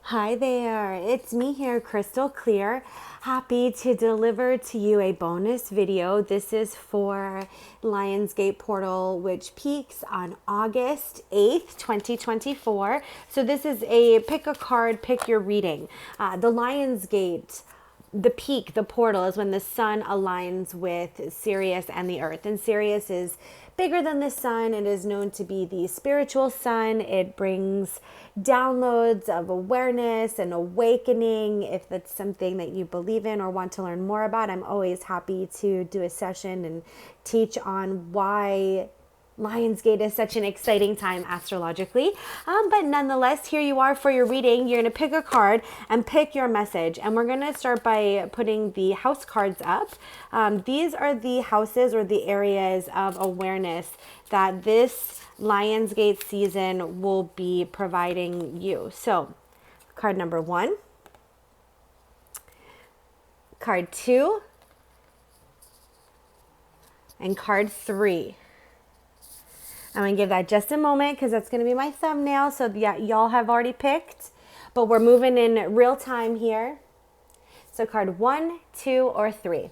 Hi there, it's me here, Crystal Clear. Happy to deliver to you a bonus video. This is for Lionsgate Portal, which peaks on August 8th, 2024. So this is a pick a card, pick your reading. The Lionsgate, the peak, the portal is when the sun aligns with Sirius and the earth. And Sirius is bigger than the sun. It is known to be the spiritual sun. It brings downloads of awareness and awakening. If that's something that you believe in or want to learn more about, I'm always happy to do a session and teach on why Lionsgate is such an exciting time astrologically. But nonetheless, here you are for your reading. You're going to pick a card and pick your message. And we're going to start by putting the house cards up. These are the houses or the areas of awareness that this Lionsgate season will be providing you. So, card number 1, card 2, and card 3. I'm going to give that just a moment because that's going to be my thumbnail. So yeah, y'all have already picked, but we're moving in real time here. So card 1, 2, or 3.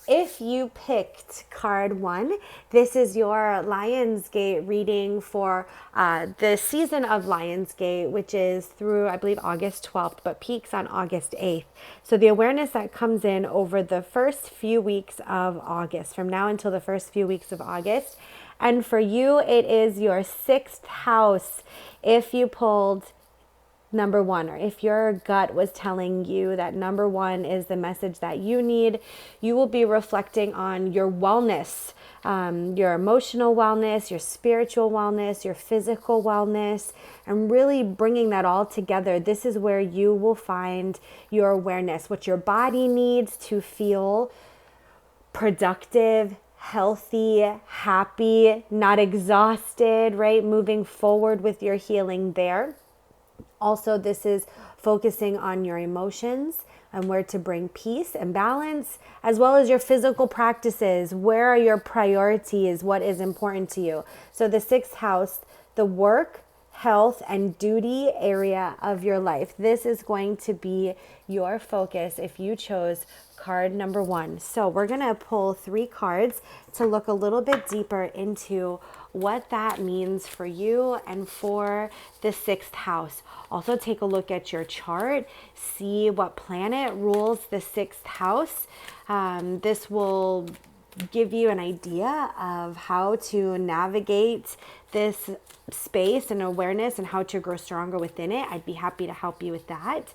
If you picked card 1, this is your Lionsgate reading for the season of Lionsgate, which is through, I believe, August 12th, but peaks on August 8th. So the awareness that comes in over the first few weeks of August, from now until the first few weeks of August. And for you, it is your 6th house if you pulled number 1, or if your gut was telling you that number 1 is the message that you need. You will be reflecting on your wellness, your emotional wellness, your spiritual wellness, your physical wellness, and really bringing that all together. This is where you will find your awareness, what your body needs to feel productive, healthy, happy, not exhausted, right? Moving forward with your healing there. Also, this is focusing on your emotions and where to bring peace and balance, as well as your physical practices. Where are your priorities? What is important to you? So the 6th house, the work, health, and duty area of your life. This is going to be your focus if you chose card number 1. So we're going to pull 3 cards to look a little bit deeper into what that means for you and for the 6th house. Also take a look at your chart, see what planet rules the 6th house. This will give you an idea of how to navigate this space and awareness and how to grow stronger within it. I'd be happy to help you with that.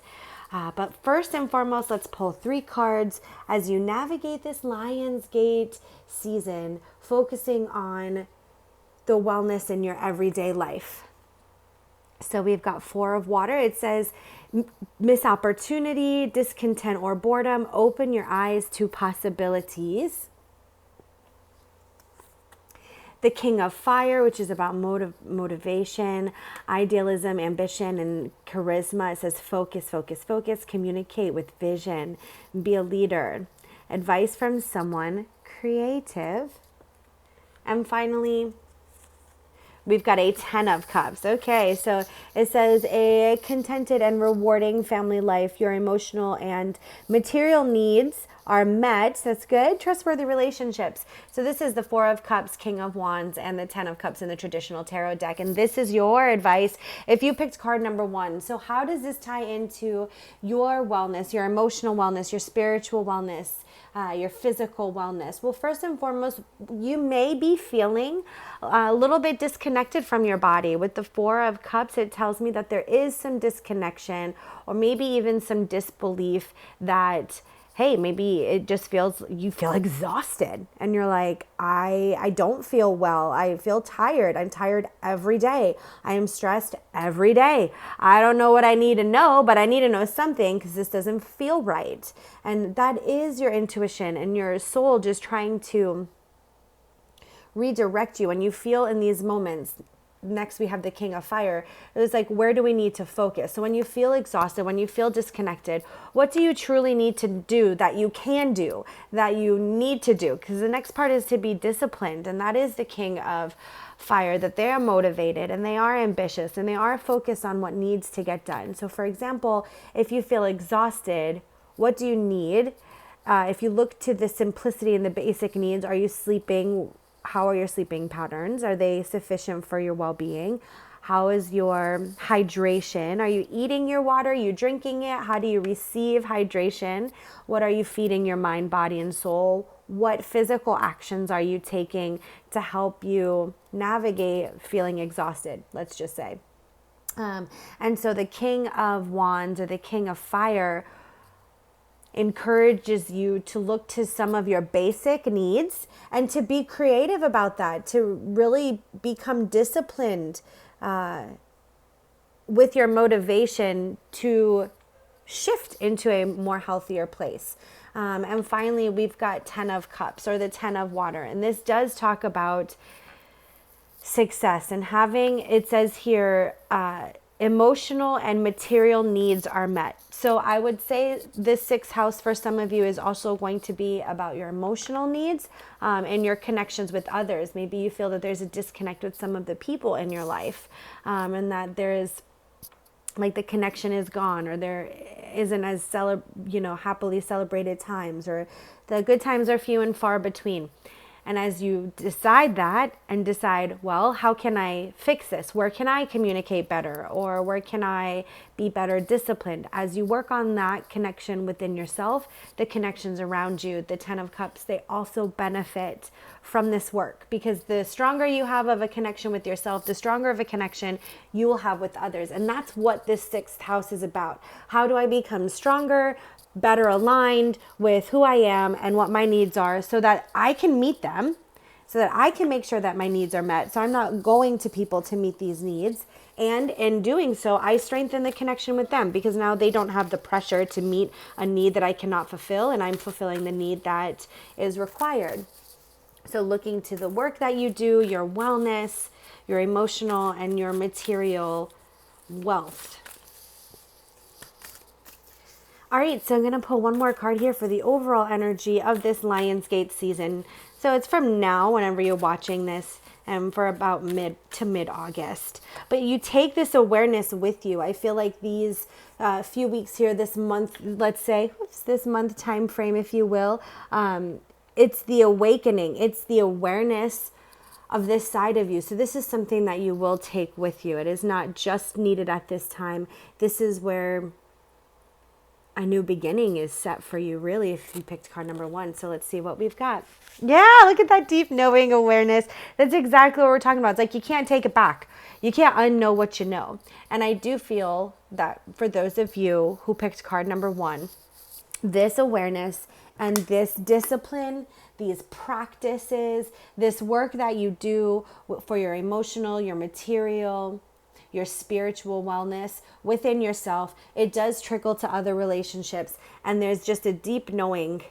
But first and foremost, let's pull 3 cards as you navigate this Lionsgate season, focusing on the wellness in your everyday life. So we've got 4 of water. It says, miss opportunity, discontent, or boredom. Open your eyes to possibilities. The King of Fire, which is about motivation, idealism, ambition, and charisma. It says focus, focus, focus, communicate with vision, be a leader. Advice from someone creative. And finally, we've got a 10 of cups. Okay, so it says a contented and rewarding family life. Your emotional and material needs are met. That's good. Trustworthy relationships. So this is the 4 of cups, King of Wands, and the 10 of cups in the traditional tarot deck. And this is your advice if you picked card number 1. So how does this tie into your wellness, your emotional wellness, your spiritual wellness, your physical wellness? Well, first and foremost, you may be feeling a little bit disconnected from your body. With the 4 of cups, it tells me that there is some disconnection, or maybe even some disbelief that, hey, maybe it just feels, you feel exhausted and you're like, I don't feel well. I feel tired. I'm tired every day. I am stressed every day. I don't know what I need to know, but I need to know something because this doesn't feel right. And that is your intuition and your soul just trying to redirect you. And you feel in these moments next we have the King of Fire. It's like, where do we need to focus? So when you feel exhausted, when you feel disconnected, what do you truly need to do that you can do, that you need to do? Because the next part is to be disciplined, and that is the King of Fire, that they are motivated and they are ambitious and they are focused on what needs to get done. So for example, if you feel exhausted, what do you need? If you look to the simplicity and the basic needs, are you sleeping? How are your sleeping patterns? Are they sufficient for your well-being? How is your hydration? Are you eating your water? Are you drinking it? How do you receive hydration? What are you feeding your mind, body, and soul? What physical actions are you taking to help you navigate feeling exhausted, let's just say? And so the King of Wands or the King of Fire encourages you to look to some of your basic needs and to be creative about that, to really become disciplined with your motivation to shift into a more healthier place. And finally, we've got 10 of Cups or the 10 of Water. And this does talk about success and having, it says here, emotional and material needs are met. So I would say this sixth house for some of you is also going to be about your emotional needs and your connections with others. Maybe you feel that there's a disconnect with some of the people in your life, and that there is, like, the connection is gone, or there isn't as happily celebrated times, or the good times are few and far between. And as you decide that and decide, well, how can I fix this? Where can I communicate better? Or where can I be better disciplined? As you work on that connection within yourself, the connections around you, the 10 of Cups, they also benefit from this work, because the stronger you have of a connection with yourself, the stronger of a connection you will have with others. And that's what this sixth house is about. How do I become stronger, better aligned with who I am and what my needs are, so that I can meet them, so that I can make sure that my needs are met. So I'm not going to people to meet these needs. And in doing so, I strengthen the connection with them, because now they don't have the pressure to meet a need that I cannot fulfill, and I'm fulfilling the need that is required. So looking to the work that you do, your wellness, your emotional and your material wealth. All right, so I'm going to pull one more card here for the overall energy of this Lionsgate season. So it's from now, whenever you're watching this, and for about mid to mid-August. But you take this awareness with you. I feel like these few weeks here, this month, let's say, this month time frame, if you will, it's the awakening. It's the awareness of this side of you. So this is something that you will take with you. It is not just needed at this time. This is where a new beginning is set for you, really, if you picked card number 1. So let's see what we've got. Yeah, look at that deep knowing awareness. That's exactly what we're talking about. It's like you can't take it back. You can't unknow what you know. And I do feel that for those of you who picked card number 1, this awareness and this discipline, these practices, this work that you do for your emotional, your material, your spiritual wellness within yourself, it does trickle to other relationships. And there's just a deep knowing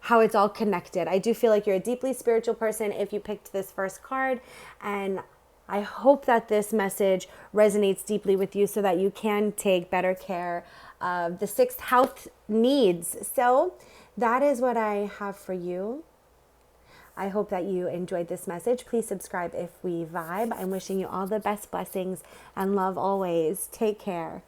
how it's all connected. I do feel like you're a deeply spiritual person if you picked this first card. And I hope that this message resonates deeply with you, so that you can take better care of the sixth house needs. So that is what I have for you. I hope that you enjoyed this message. Please subscribe if we vibe. I'm wishing you all the best blessings and love always. Take care.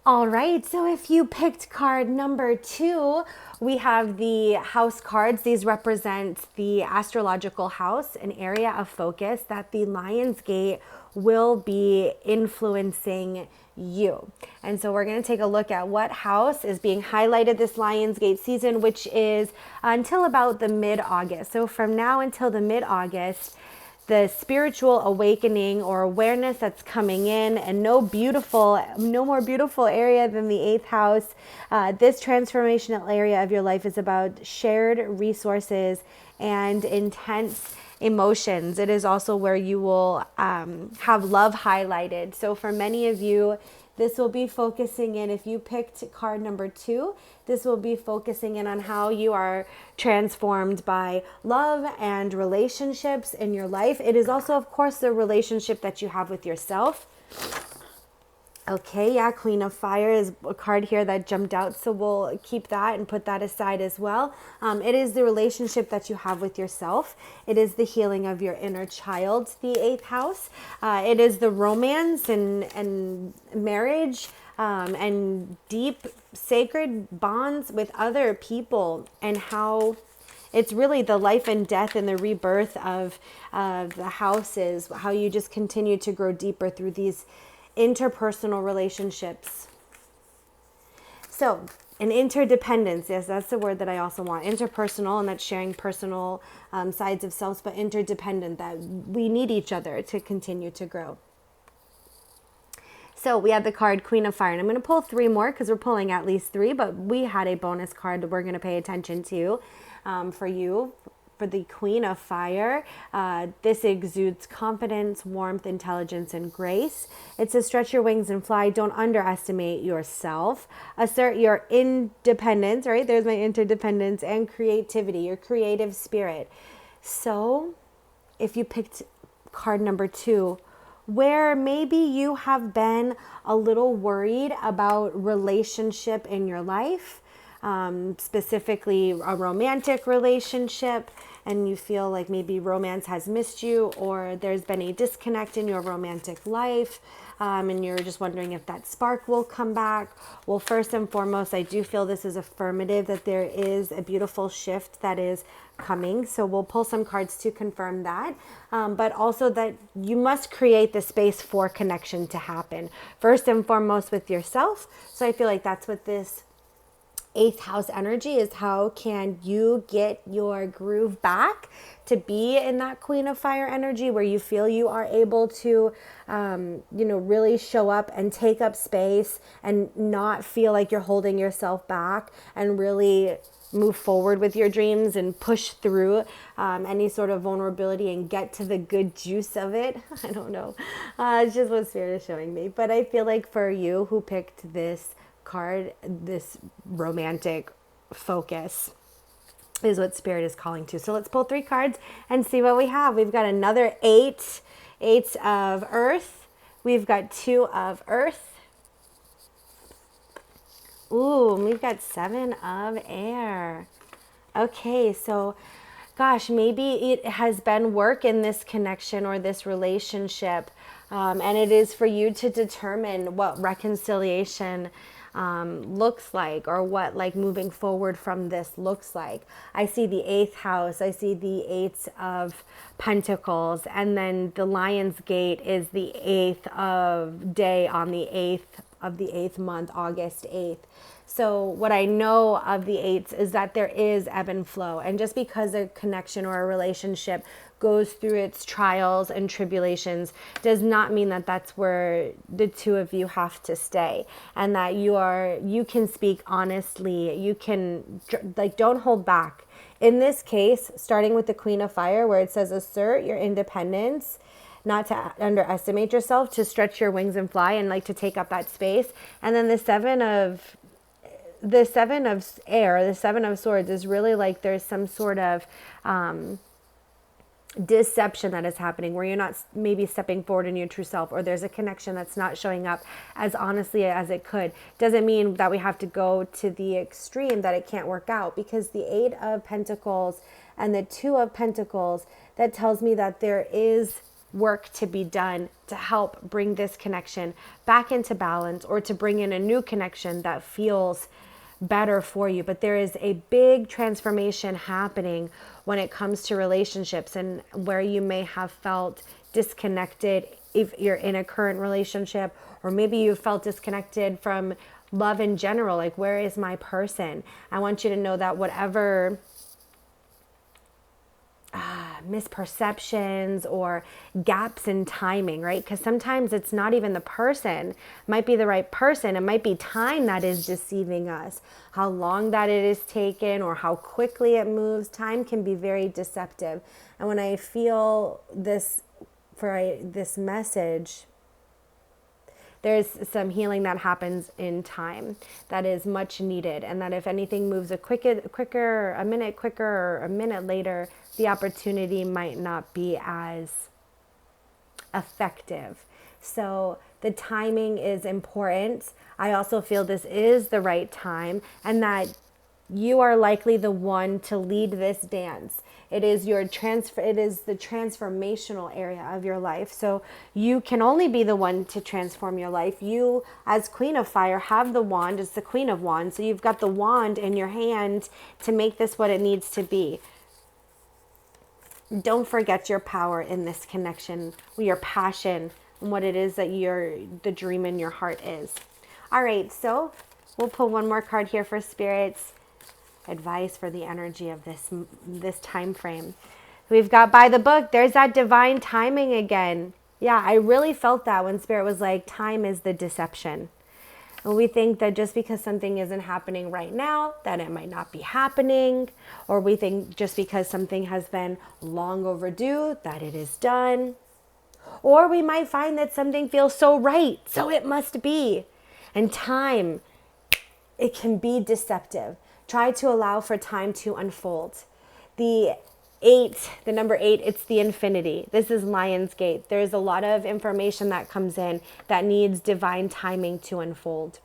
All right, so if you picked card number 2, we have the house cards. These represent the astrological house, an area of focus that the Lionsgate will be influencing you. And so we're going to take a look at what house is being highlighted this Lionsgate season, which is until about the mid-August. So from now until the mid-August, the spiritual awakening or awareness that's coming in, and no more beautiful area than the 8th house. This transformational area of your life is about shared resources and intense emotions. It is also where you will have love highlighted. So for many of you, This will be focusing in, if you picked card number 2, this will be focusing in on how you are transformed by love and relationships in your life. It is also, of course, the relationship that you have with yourself. Okay, yeah, Queen of Fire is a card here that jumped out, so we'll keep that and put that aside as well. It is the relationship that you have with yourself. It is the healing of your inner child, the 8th house. It is the romance and marriage and deep sacred bonds with other people, and how it's really the life and death and the rebirth of the houses, how you just continue to grow deeper through these interpersonal relationships. So, an interdependence, yes, that's the word that I also want. Interpersonal, and that's sharing personal sides of selves, but interdependent, that we need each other to continue to grow. So we have the card Queen of Fire, and I'm going to pull 3 more because we're pulling at least 3, but we had a bonus card that we're going to pay attention to for you. For the Queen of Fire, this exudes confidence, warmth, intelligence, and grace. It says, stretch your wings and fly. Don't underestimate yourself. Assert your independence, right? There's my interdependence, and creativity, your creative spirit. So if you picked card number 2, where maybe you have been a little worried about relationship in your life, specifically a romantic relationship, and you feel like maybe romance has missed you, or there's been a disconnect in your romantic life, and you're just wondering if that spark will come back. Well, first and foremost, I do feel this is affirmative, that there is a beautiful shift that is coming. So we'll pull some cards to confirm that, but also that you must create the space for connection to happen, first and foremost with yourself. So I feel like that's what this 8th house energy is. How can you get your groove back to be in that Queen of Fire energy, where you feel you are able to, really show up and take up space and not feel like you're holding yourself back, and really move forward with your dreams and push through any sort of vulnerability and get to the good juice of it. I don't know. It's just what Spirit is showing me. But I feel like for you who picked this card, this romantic focus is what Spirit is calling to. So let's pull 3 cards and see what we have. We've got another 8 of Earth. We've got 2 of Earth. Ooh, we've got 7 of Air. Okay, so gosh, maybe it has been work in this connection or this relationship, and it is for you to determine what reconciliation looks like, or what like moving forward from this looks like. I see the 8th house, I see the 8 of Pentacles, and then the Lion's Gate is the 8th of day on the 8th of the 8th month, August 8th. So what I know of the 8s is that there is ebb and flow, and just because a connection or a relationship goes through its trials and tribulations does not mean that that's where the 2 of you have to stay, and that you can speak honestly. You can, like, don't hold back. In this case, starting with the Queen of Fire, where it says assert your independence, not to underestimate yourself, to stretch your wings and fly, and like to take up that space. And then the 7 of Air, the 7 of Swords, is really like there's some sort of deception that is happening, where you're not maybe stepping forward in your true self, or there's a connection that's not showing up as honestly as it could. Doesn't mean that we have to go to the extreme that it can't work out, because the 8 of Pentacles and the 2 of Pentacles, that tells me that there is work to be done to help bring this connection back into balance, or to bring in a new connection that feels better for you. But there is a big transformation happening when it comes to relationships, and where you may have felt disconnected if you're in a current relationship, or maybe you felt disconnected from love in general. Like, where is my person? I want you to know that whatever misperceptions or gaps in timing, right? Because sometimes it's not even the person. It might be the right person. It might be time that is deceiving us. How long that it is taken, or how quickly it moves. Time can be very deceptive. And when I feel this, for this message, there's some healing that happens in time that is much needed, and that if anything moves a minute quicker or a minute later, the opportunity might not be as effective. So the timing is important. I also feel this is the right time, and that you are likely the one to lead this dance. It is the transformational area of your life. So you can only be the one to transform your life. You, as Queen of Fire, have the wand. It's the Queen of Wands. So you've got the wand in your hand to make this what it needs to be. Don't forget your power in this connection, your passion, and what it is that the dream in your heart is. All right, so we'll pull one more card here for Spirit's advice for the energy of this time frame. We've got by the book. There's that divine timing again. Yeah, I really felt that when Spirit was like, time is the deception. And we think that just because something isn't happening right now, that it might not be happening. Or we think just because something has been long overdue, that it is done. Or we might find that something feels so right, so it must be. And time, it can be deceptive. Try to allow for time to unfold. The number 8, it's the infinity. This is Lionsgate. There's a lot of information that comes in that needs divine timing to unfold.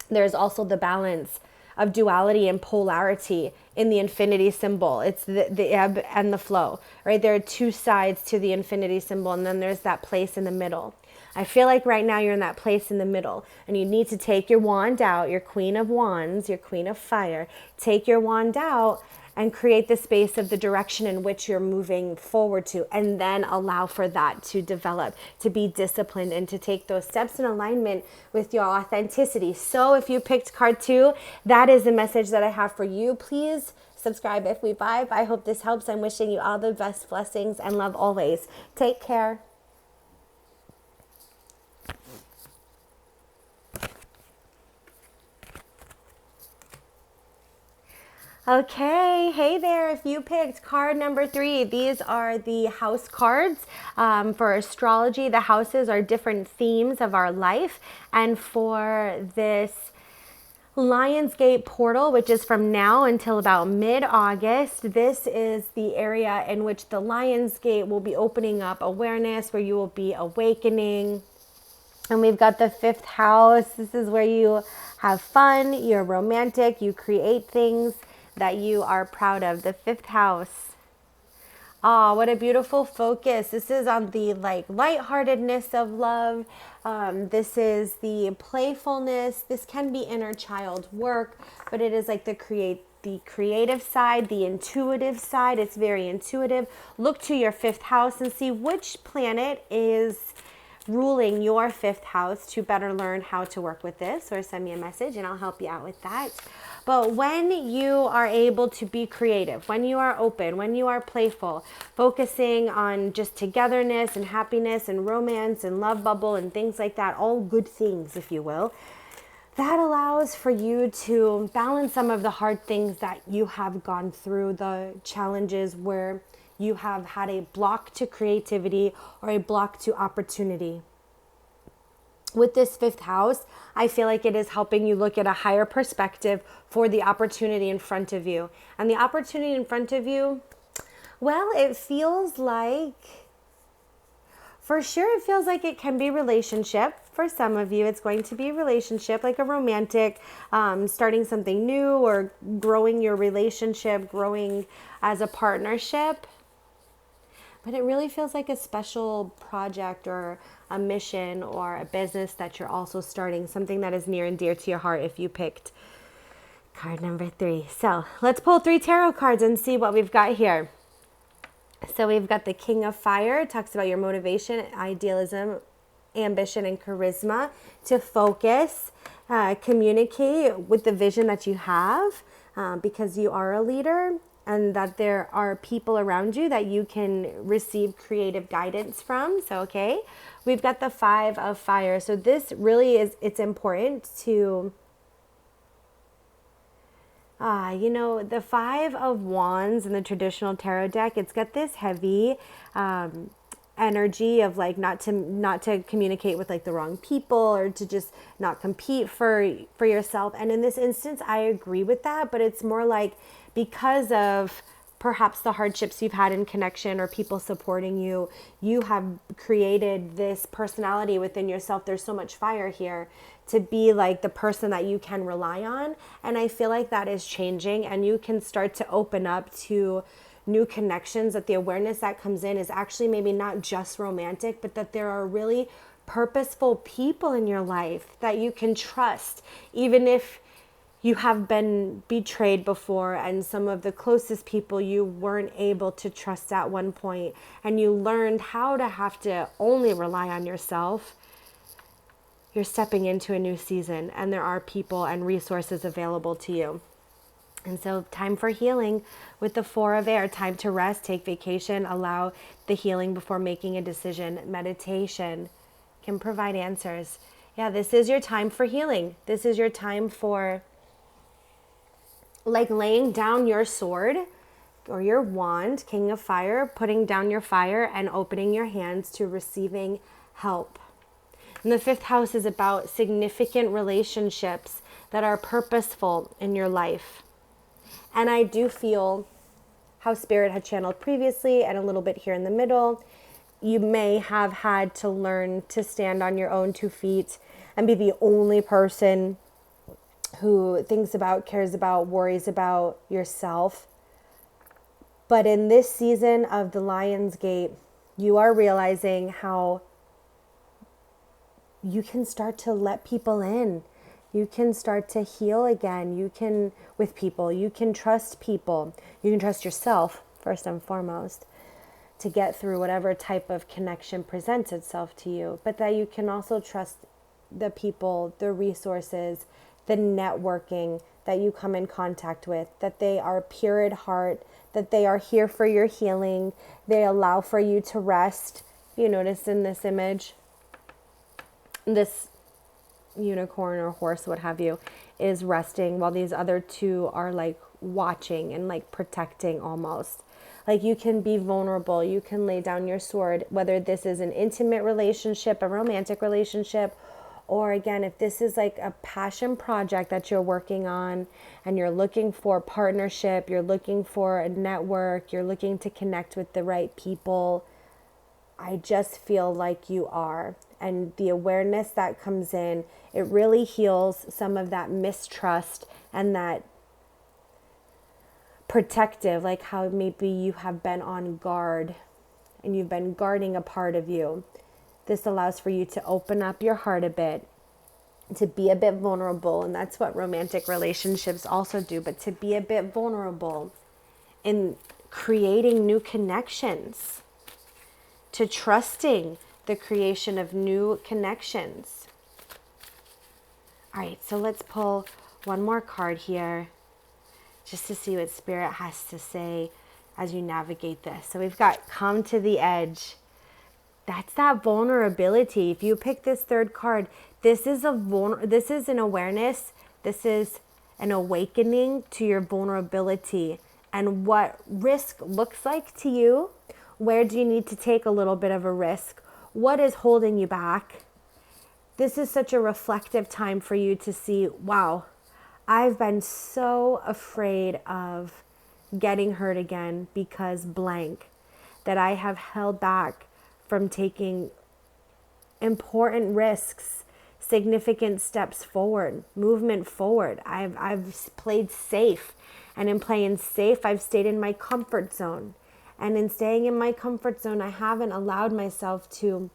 There's also the balance of duality and polarity in the infinity symbol. It's the ebb and the flow, right? There are two sides to the infinity symbol, and then there's that place in the middle. I feel like right now you're in that place in the middle, and you need to take your wand out, your Queen of Wands, your Queen of Fire. Take your wand out and create the space of the direction in which you're moving forward to, and then allow for that to develop, to be disciplined, and to take those steps in alignment with your authenticity. So if you picked card 2, that is the message that I have for you. Please subscribe if we vibe. I hope this helps. I'm wishing you all the best blessings and love always. Take care. Okay, hey there, if you picked card number 3, these are the house cards. For astrology, the houses are different themes of our life. And for this Lionsgate portal, which is from now until about mid-August, this is the area in which the Lionsgate will be opening up awareness, where you will be awakening. And we've got the 5th house. This is where you have fun, you're romantic, you create things that you are proud of. The 5th house. Oh, what a beautiful focus. This is on the lightheartedness of love. This is the playfulness. This can be inner child work, but it is like the creative side, the intuitive side. It's very intuitive. Look to your 5th house and see which planet is ruling your 5th house to better learn how to work with this, or send me a message and I'll help you out with that. But when you are able to be creative, when you are open, when you are playful, focusing on just togetherness and happiness and romance and love bubble and things like that, all good things, if you will, that allows for you to balance some of the hard things that you have gone through, the challenges where you have had a block to creativity or a block to opportunity. With this 5th house, I feel like it is helping you look at a higher perspective for the opportunity in front of you. And the opportunity in front of you, well, it feels like, for sure, it feels like it can be relationship. For some of you, it's going to be a relationship, like a romantic, starting something new or growing your relationship, growing as a partnership. But it really feels like a special project or a mission or a business that you're also starting, something that is near and dear to your heart if you picked card number 3. So let's pull 3 tarot cards and see what we've got here. So we've got the King of Fire. It talks about your motivation, idealism, ambition, and charisma to focus, communicate with the vision that you have, because you are a leader, and that there are people around you that you can receive creative guidance from. So, okay, we've got the 5 of Fire. So this really is, it's important to, the 5 of Wands in the traditional tarot deck, it's got this heavy energy of like not to communicate with like the wrong people, or to just not compete for yourself. And in this instance, I agree with that, but it's more like because of perhaps the hardships you've had in connection or people supporting you, you have created this personality within yourself. There's so much fire here to be like the person that you can rely on. And I feel like that is changing, and you can start to open up to new connections, that the awareness that comes in is actually maybe not just romantic, but that there are really purposeful people in your life that you can trust, even if you have been betrayed before, and some of the closest people you weren't able to trust at one point, and you learned how to have to only rely on yourself. You're stepping into a new season, and there are people and resources available to you. And so time for healing with the 4 of air, time to rest, take vacation, allow the healing before making a decision. Meditation can provide answers. Yeah, this is your time for healing. This is your time for like laying down your sword or your wand, King of Fire, putting down your fire and opening your hands to receiving help. And the 5th house is about significant relationships that are purposeful in your life. And I do feel how Spirit had channeled previously and a little bit here in the middle. You may have had to learn to stand on your own 2 feet and be the only person who thinks about, cares about, worries about yourself. But in this season of the Lion's Gate, you are realizing how you can start to let people in. You can start to heal again. You can, with people, you can trust people. You can trust yourself, first and foremost, to get through whatever type of connection presents itself to you. But that you can also trust the people, the resources, the networking that you come in contact with, that they are pure at heart, that they are here for your healing. They allow for you to rest. You notice in this image, this unicorn or horse, what have you, is resting, while these other 2 are like watching and like protecting almost. Like you can be vulnerable, you can lay down your sword, whether this is an intimate relationship, a romantic relationship, or again, if this is like a passion project that you're working on and you're looking for partnership, you're looking for a network, you're looking to connect with the right people. I just feel like you are. And the awareness that comes in, it really heals some of that mistrust and that protective, like how maybe you have been on guard and you've been guarding a part of you. This allows for you to open up your heart a bit, to be a bit vulnerable. And that's what romantic relationships also do, but to be a bit vulnerable in creating new connections, to trusting the creation of new connections. All right, so let's pull one more card here just to see what Spirit has to say as you navigate this. So we've got come to the edge. That's that vulnerability. If you pick this 3rd card, this is an awareness. This is an awakening to your vulnerability and what risk looks like to you. Where do you need to take a little bit of a risk? What is holding you back? This is such a reflective time for you to see, wow, I've been so afraid of getting hurt again because blank, that I have held back from taking important risks, significant steps forward, movement forward. I've played safe, and in playing safe, I've stayed in my comfort zone. And in staying in my comfort zone, I haven't allowed myself to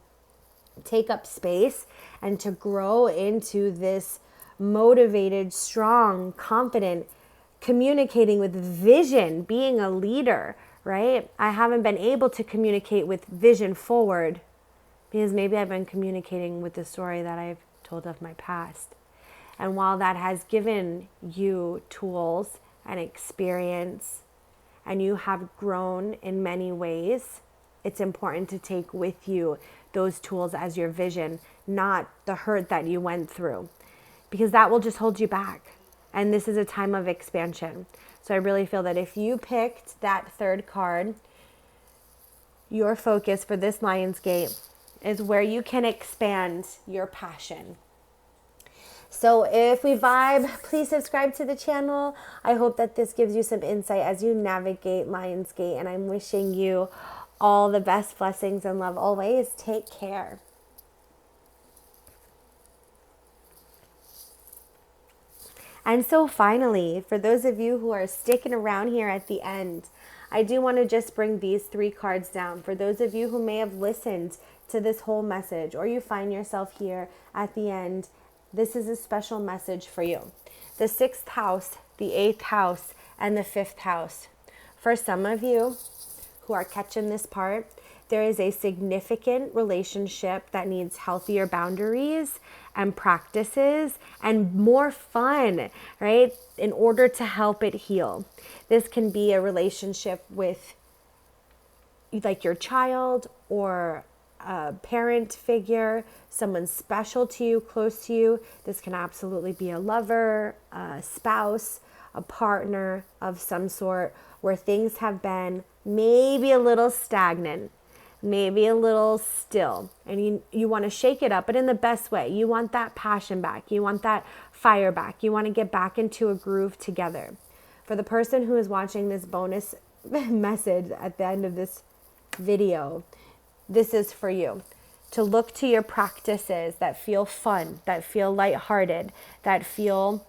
take up space and to grow into this motivated, strong, confident, communicating with vision, being a leader, right? I haven't been able to communicate with vision forward because maybe I've been communicating with the story that I've told of my past. And while that has given you tools and experience, and you have grown in many ways, it's important to take with you those tools as your vision, not the hurt that you went through, because that will just hold you back. And this is a time of expansion. So I really feel that if you picked that 3rd card, your focus for this Lionsgate is where you can expand your passion. So if we vibe, please subscribe to the channel. I hope that this gives you some insight as you navigate Lionsgate, and I'm wishing you all the best blessings and love always. Take care. And so finally, for those of you who are sticking around here at the end, I do want to just bring these 3 cards down. For those of you who may have listened to this whole message, or you find yourself here at the end, this is a special message for you. The 6th house, the 8th house, and the 5th house. For some of you who are catching this part, there is a significant relationship that needs healthier boundaries and practices and more fun, right? In order to help it heal. This can be a relationship with like your child or a parent figure, someone special to you, close to you. This can absolutely be a lover, a spouse, a partner of some sort, where things have been maybe a little stagnant, maybe a little still, and you want to shake it up, but in the best way. You want that passion back. You want that fire back. You want to get back into a groove together. For the person who is watching this bonus message at the end of this video, this is for you. To look to your practices that feel fun, that feel lighthearted, that feel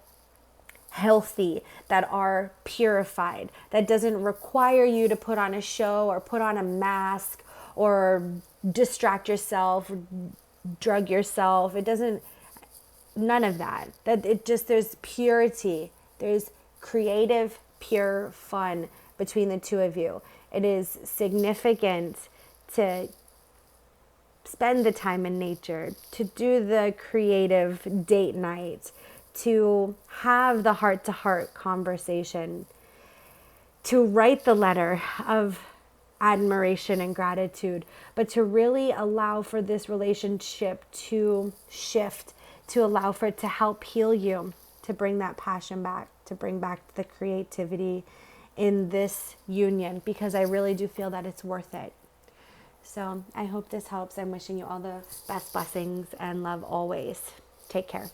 healthy, that are purified, that doesn't require you to put on a show or put on a mask or distract yourself, drug yourself. It doesn't, none of that. That it just, there's purity. There's creative, pure fun between the two of you. It is significant to spend the time in nature, to do the creative date night, to have the heart-to-heart conversation, to write the letter of admiration and gratitude, but to really allow for this relationship to shift, to allow for it to help heal you, to bring that passion back, to bring back the creativity in this union, because I really do feel that it's worth it. So I hope this helps. I'm wishing you all the best blessings and love always. Take care.